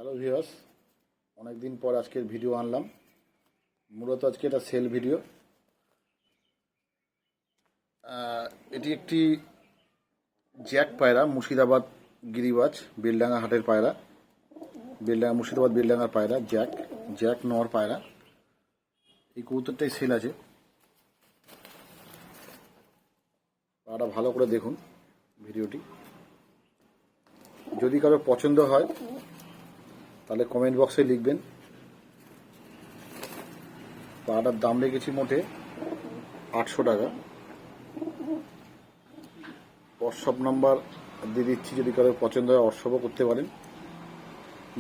Hello viewers, অনেক দিন পর আজকের ভিডিও আনলাম। মূলত আজকে এটা সেল ভিডিও। এটি একটি জ্যাক পায়রা, মুর্শিদাবাদ গিরিবাজ বেলডাঙ্গা হাটের পায়রা, মুর্শিদাবাদ বেলডাঙ্গার পায়রা, জ্যাক নর পায়রা। এই কবুতরটাই সেল আছে। পায়রাটা ভালো করে দেখুন ভিডিওটি। যদি কারো পছন্দ হয় তাহলে কমেন্ট বক্সে লিখবেন। পায়রাটার দাম রেখেছি মোটে 800 টাকা। হোয়াটসঅ্যাপ নাম্বার দিয়ে দিচ্ছি, যদি কারো পছন্দ হয় হোয়াটসঅ্যাপও করতে পারেন।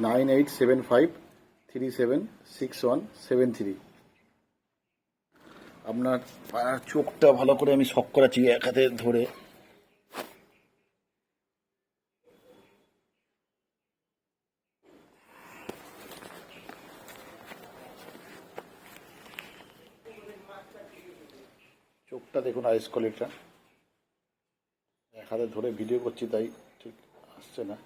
9875376173। আপনার চোখটা ভালো করে আমি শক করাচ্ছি এক হাতে ধরে। চোখটা দেখুন, আইস কোয়ালিটিটা। এক হাতে ধরে ভিডিও করছি তাই ঠিক আসছে না।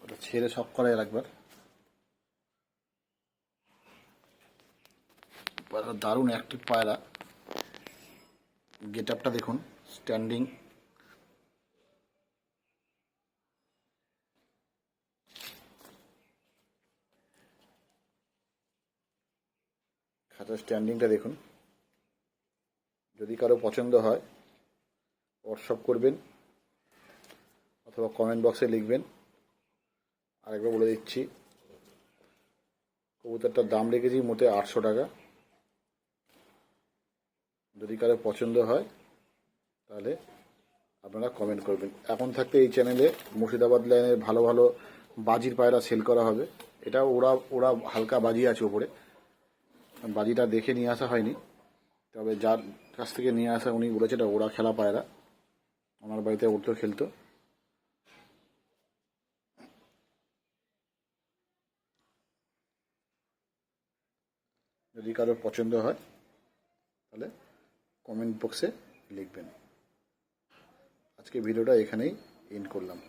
ওটা ছেড়ে শক করাই একবার। পায়রা দারুণ অ্যাক্টিভ পায়রা। গেট আপটা দেখুন, স্ট্যান্ডিং। খাঁচার স্ট্যান্ডিংটা দেখুন। যদি কারো পছন্দ হয় হোয়াটসঅ্যাপ করবেন অথবা কমেন্ট বক্সে লিখবেন। আরেকবার বলে দিচ্ছি, কবুতরটার দাম রেখেছি মোটে 800 টাকা। যদি কারো পছন্দ হয় তাহলে আপনারা কমেন্ট করবেন। এখন থাকতে এই চ্যানেলে মুর্শিদাবাদ লাইনের ভালো ভালো বাজির পায়রা সেল করা হবে। এটা ওরা হালকা বাজি আছে ওপরে, বাজিটা দেখে নিয়ে আসা হয়নি। তবে যার কাছ থেকে নিয়ে আসা উনি বলেছে এটা ওরা খেলা পায়রা, আমার বাড়িতে উঠতো খেলতো। যদি কারোর পছন্দ হয় তাহলে কমেন্ট বক্সে লিখবেন। আজকে ভিডিওটা এখানেই এন্ড করলাম।